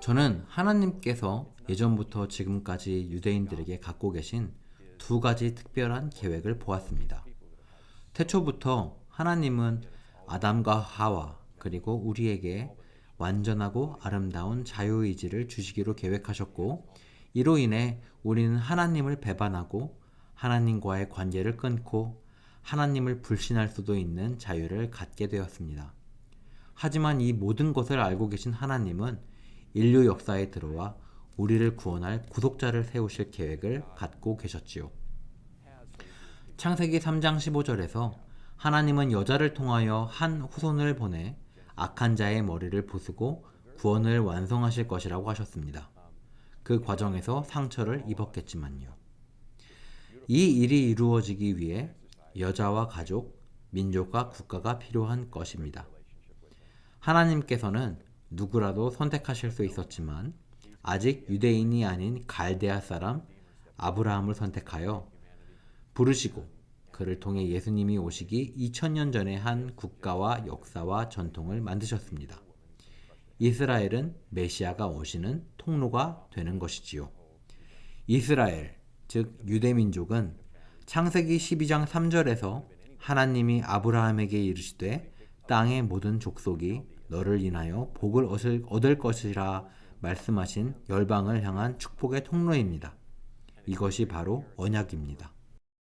저는 하나님께서 예전부터 지금까지 유대인들에게 갖고 계신 두 가지 특별한 계획을 보았습니다. 태초부터 하나님은 아담과 하와 그리고 우리에게 완전하고 아름다운 자유의지를 주시기로 계획하셨고, 이로 인해 우리는 하나님을 배반하고 하나님과의 관계를 끊고 하나님을 불신할 수도 있는 자유를 갖게 되었습니다. 하지만 이 모든 것을 알고 계신 하나님은 인류 역사에 들어와 우리를 구원할 구속자를 세우실 계획을 갖고 계셨지요. 창세기 3장 15절에서 하나님은 여자를 통하여 한 후손을 보내 악한 자의 머리를 부수고 구원을 완성하실 것이라고 하셨습니다. 그 과정에서 상처를 입었겠지만요. 이 일이 이루어지기 위해 여자와 가족, 민족과 국가가 필요한 것입니다. 하나님께서는 누구라도 선택하실 수 있었지만 아직 유대인이 아닌 갈대아 사람 아브라함을 선택하여 부르시고 그를 통해 예수님이 오시기 2000년 전에 한 국가와 역사와 전통을 만드셨습니다. 이스라엘은 메시아가 오시는 통로가 되는 것이지요. 이스라엘, 즉 유대민족은 창세기 12장 3절에서 하나님이 아브라함에게 이르시되 땅의 모든 족속이 너를 인하여 복을 얻을 것이라 말씀하신 열방을 향한 축복의 통로입니다. 이것이 바로 언약입니다.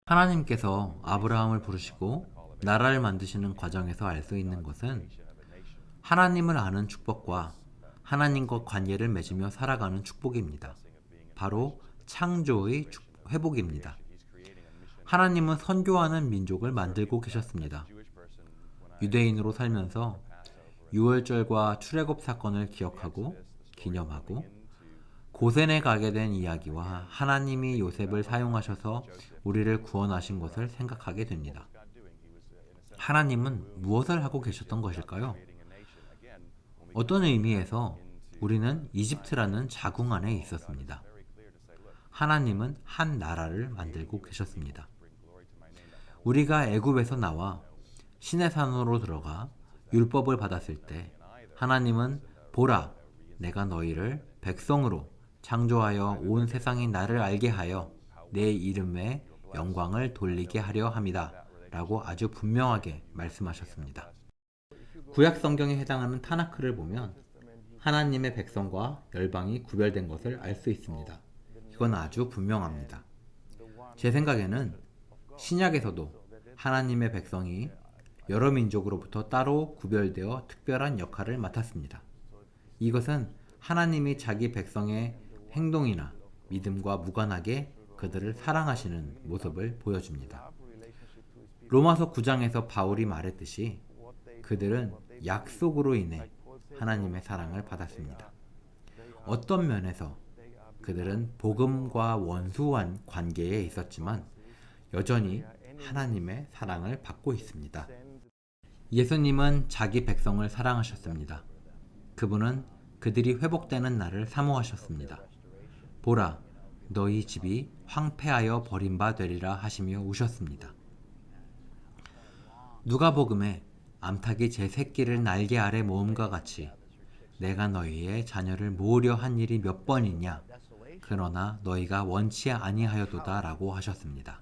하나님께서 아브라함을 부르시고 나라를 만드시는 과정에서 알 수 있는 것은 하나님을 아는 축복과 하나님과 관계를 맺으며 살아가는 축복입니다. 바로 창조의 회복입니다. 하나님은 선교하는 민족을 만들고 계셨습니다. 유대인으로 살면서 유월절과 출애굽 사건을 기억하고 기념하고 고센에 가게 된 이야기와 하나님이 요셉을 사용하셔서 우리를 구원하신 것을 생각하게 됩니다. 하나님은 무엇을 하고 계셨던 것일까요? 어떤 의미에서 우리는 이집트라는 자궁 안에 있었습니다. 하나님은 한 나라를 만들고 계셨습니다. 우리가 애굽에서 나와 시내산으로 들어가 율법을 받았을 때 하나님은 보라, 내가 너희를 백성으로 창조하여 온 세상이 나를 알게 하여 내 이름의 영광을 돌리게 하려 함이다 라고 아주 분명하게 말씀하셨습니다. 구약 성경에 해당하는 타나크를 보면 하나님의 백성과 열방이 구별된 것을 알 수 있습니다. 이건 아주 분명합니다. 제 생각에는 신약에서도 하나님의 백성이 여러 민족으로부터 따로 구별되어 특별한 역할을 맡았습니다. 이것은 하나님이 자기 백성의 행동이나 믿음과 무관하게 그들을 사랑하시는 모습을 보여줍니다. 로마서 9장에서 바울이 말했듯이 그들은 약속으로 인해 하나님의 사랑을 받았습니다. 어떤 면에서 그들은 복음과 원수한 관계에 있었지만 여전히 하나님의 사랑을 받고 있습니다. 예수님은 자기 백성을 사랑하셨습니다. 그분은 그들이 회복되는 날을 사모하셨습니다. 보라, 너희 집이 황폐하여 버림바 되리라 하시며 우셨습니다. 누가복음에 암탉이 제 새끼를 날개 아래 모음과 같이 내가 너희의 자녀를 모으려 한 일이 몇 번이냐, 그러나 너희가 원치 아니하여도다 라고 하셨습니다.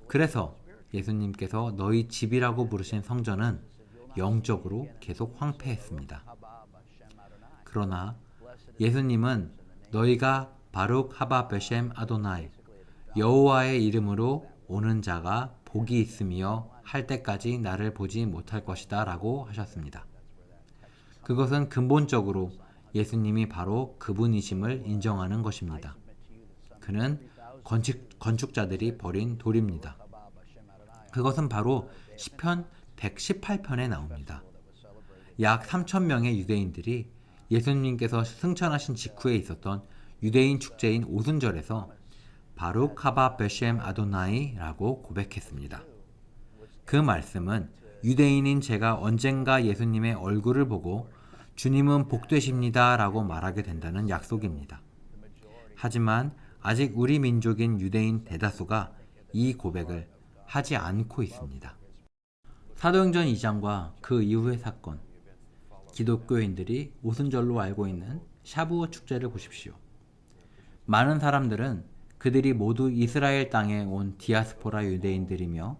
그래서 예수님께서 너희 집이라고 부르신 성전은 영적으로 계속 황폐했습니다. 그러나 예수님은 너희가 바룩 하바 베셈 아도나이 여호와의 이름으로 오는 자가 복이 있으며 할 때까지 나를 보지 못할 것이다 라고 하셨습니다. 그것은 근본적으로 예수님이 바로 그분이심을 인정하는 것입니다. 그는 건축자들이 버린 돌입니다. 그것은 바로 시편 118편에 나옵니다. 약 3,000명의 유대인들이 예수님께서 승천하신 직후에 있었던 유대인 축제인 오순절에서 바룩 하바 베셈 아도나이 라고 고백했습니다. 그 말씀은 유대인인 제가 언젠가 예수님의 얼굴을 보고 주님은 복되십니다 라고 말하게 된다는 약속입니다. 하지만 아직 우리 민족인 유대인 대다수가 이 고백을 하지 않고 있습니다. 사도행전 2장과 그 이후의 사건, 기독교인들이 오순절로 알고 있는 샤부어 축제를 보십시오. 많은 사람들은 그들이 모두 이스라엘 땅에 온 디아스포라 유대인들이며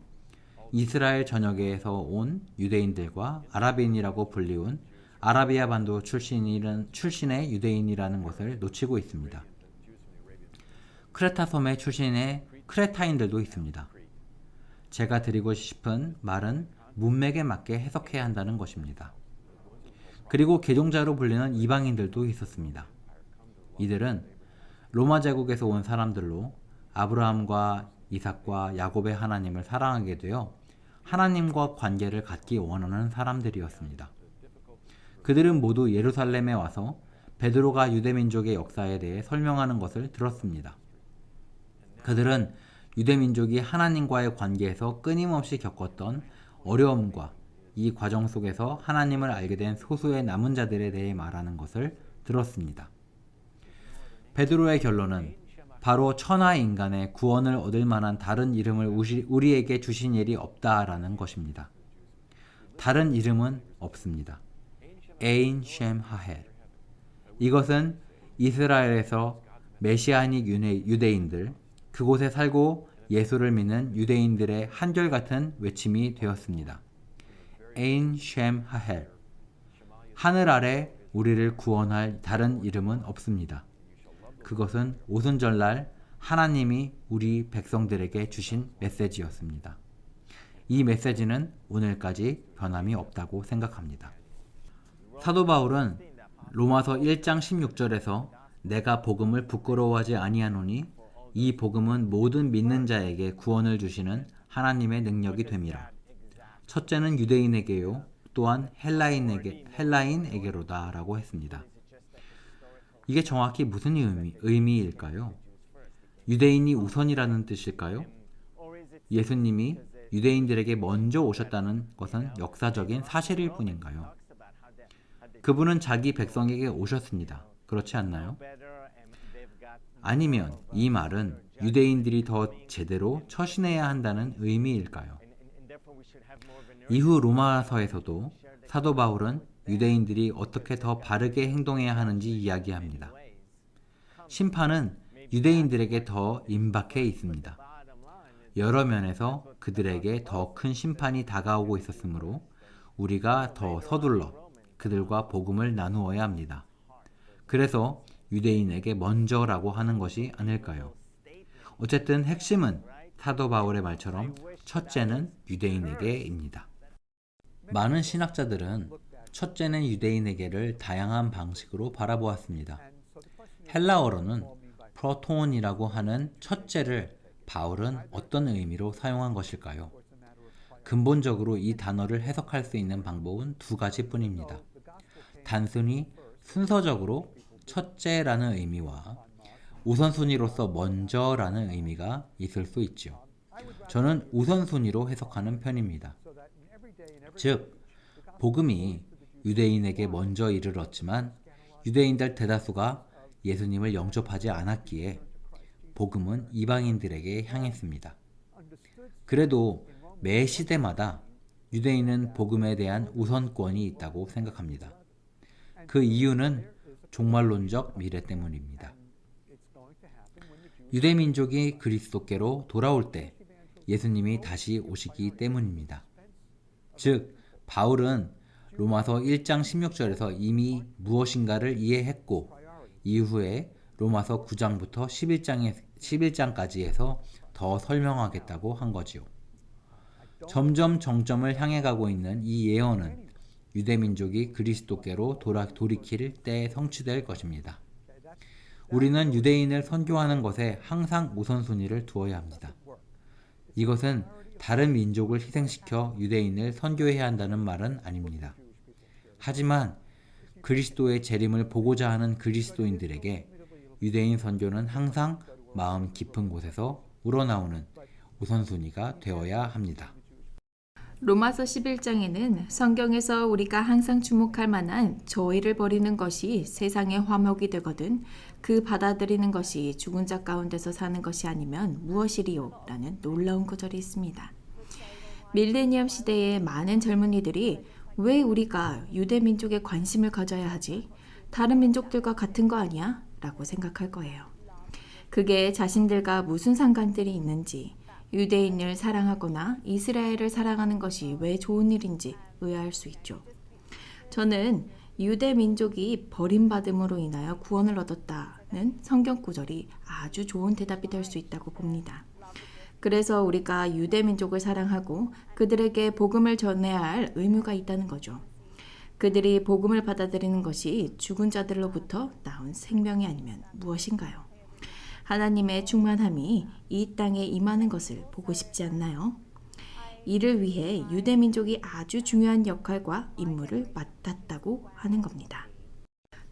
이스라엘 전역에서 온 유대인들과 아랍인이라고 불리운 아라비아 반도 출신의 유대인이라는 것을 놓치고 있습니다. 크레타 섬의 출신의 크레타인들도 있습니다. 제가 드리고 싶은 말은 문맥에 맞게 해석해야 한다는 것입니다. 그리고 개종자로 불리는 이방인들도 있었습니다. 이들은 로마 제국에서 온 사람들로 아브라함과 이삭과 야곱의 하나님을 사랑하게 되어 하나님과 관계를 갖기 원하는 사람들이었습니다. 그들은 모두 예루살렘에 와서 베드로가 유대민족의 역사에 대해 설명하는 것을 들었습니다. 그들은 유대민족이 하나님과의 관계에서 끊임없이 겪었던 어려움과 이 과정 속에서 하나님을 알게 된 소수의 남은 자들에 대해 말하는 것을 들었습니다. 베드로의 결론은 바로 천하 인간의 구원을 얻을 만한 다른 이름을 우리에게 주신 일이 없다라는 것입니다. 다른 이름은 없습니다. 에인 셴 하헬. 이것은 이스라엘에서 메시아닉 유대인들, 그곳에 살고 예수를 믿는 유대인들의 한결같은 외침이 되었습니다. 에인 셴 하헬. 하늘 아래 우리를 구원할 다른 이름은 없습니다. 그것은 오순절날 하나님이 우리 백성들에게 주신 메시지였습니다. 이 메시지는 오늘까지 변함이 없다고 생각합니다. 사도 바울은 로마서 1장 16절에서 내가 복음을 부끄러워하지 아니하노니 이 복음은 모든 믿는 자에게 구원을 주시는 하나님의 능력이 됨이라. 첫째는 유대인에게요 또한 헬라인에게로다 라고 했습니다. 이게 정확히 무슨 의미일까요? 유대인이 우선이라는 뜻일까요? 예수님이 유대인들에게 먼저 오셨다는 것은 역사적인 사실일 뿐인가요? 그분은 자기 백성에게 오셨습니다. 그렇지 않나요? 아니면 이 말은 유대인들이 더 제대로 처신해야 한다는 의미일까요? 이후 로마서에서도 사도 바울은 유대인들이 어떻게 더 바르게 행동해야 하는지 이야기합니다. 심판은 유대인들에게 더 임박해 있습니다. 여러 면에서 그들에게 더 큰 심판이 다가오고 있었으므로 우리가 더 서둘러 그들과 복음을 나누어야 합니다. 그래서 유대인에게 먼저라고 하는 것이 아닐까요? 어쨌든 핵심은 사도 바울의 말처럼 첫째는 유대인에게입니다. 많은 신학자들은 첫째는 유대인에게를 다양한 방식으로 바라보았습니다. 헬라어로는 프로톤이라고 하는 첫째를 바울은 어떤 의미로 사용한 것일까요? 근본적으로 이 단어를 해석할 수 있는 방법은 두 가지뿐입니다. 단순히 순서적으로 첫째라는 의미와 우선순위로서 먼저라는 의미가 있을 수 있죠. 저는 우선순위로 해석하는 편입니다. 즉, 복음이 유대인에게 먼저 이르렀지만 유대인들 대다수가 예수님을 영접하지 않았기에 복음은 이방인들에게 향했습니다. 그래도 매 시대마다 유대인은 복음에 대한 우선권이 있다고 생각합니다. 그 이유는 종말론적 미래 때문입니다. 유대민족이 그리스도께로 돌아올 때 예수님이 다시 오시기 때문입니다. 즉, 바울은 로마서 1장 16절에서 이미 무엇인가를 이해했고 이후에 로마서 9장부터 11장까지 해서 더 설명하겠다고 한 거지요. 점점 정점을 향해 가고 있는 이 예언은 유대민족이 그리스도께로 돌이킬 때 성취될 것입니다. 우리는 유대인을 선교하는 것에 항상 우선순위를 두어야 합니다. 이것은 다른 민족을 희생시켜 유대인을 선교해야 한다는 말은 아닙니다. 하지만 그리스도의 재림을 보고자 하는 그리스도인들에게 유대인 선교는 항상 마음 깊은 곳에서 우러나오는 우선순위가 되어야 합니다. 로마서 11장에는 성경에서 우리가 항상 주목할 만한 저희를 버리는 것이 세상의 화목이 되거든 그 받아들이는 것이 죽은 자 가운데서 사는 것이 아니면 무엇이리요? 라는 놀라운 구절이 있습니다. 밀레니엄 시대의 많은 젊은이들이 왜 우리가 유대 민족에 관심을 가져야 하지? 다른 민족들과 같은 거 아니야? 라고 생각할 거예요. 그게 자신들과 무슨 상관들이 있는지, 유대인을 사랑하거나 이스라엘을 사랑하는 것이 왜 좋은 일인지 의아할 수 있죠. 저는 유대 민족이 버림받음으로 인하여 구원을 얻었다는 성경 구절이 아주 좋은 대답이 될 수 있다고 봅니다. 그래서 우리가 유대 민족을 사랑하고 그들에게 복음을 전해야 할 의무가 있다는 거죠. 그들이 복음을 받아들이는 것이 죽은 자들로부터 나온 생명이 아니면 무엇인가요? 하나님의 충만함이 이 땅에 임하는 것을 보고 싶지 않나요? 이를 위해 유대 민족이 아주 중요한 역할과 임무를 맡았다고 하는 겁니다.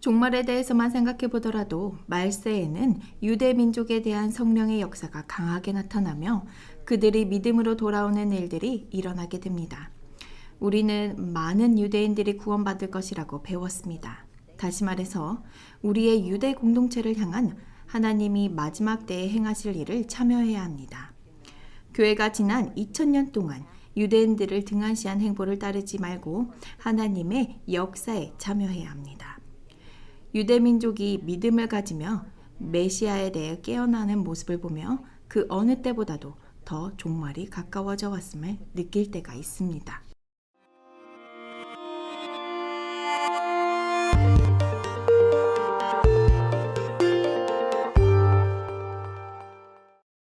종말에 대해서만 생각해 보더라도 말세에는 유대 민족에 대한 성령의 역사가 강하게 나타나며 그들이 믿음으로 돌아오는 일들이 일어나게 됩니다. 우리는 많은 유대인들이 구원받을 것이라고 배웠습니다. 다시 말해서 우리의 유대 공동체를 향한 하나님이 마지막 때에 행하실 일을 참여해야 합니다. 교회가 지난 2000년 동안 유대인들을 등한시한 행보를 따르지 말고 하나님의 역사에 참여해야 합니다. 유대 민족이 믿음을 가지며 메시아에 대해 깨어나는 모습을 보며 그 어느 때보다도 더 종말이 가까워져 왔음을 느낄 때가 있습니다.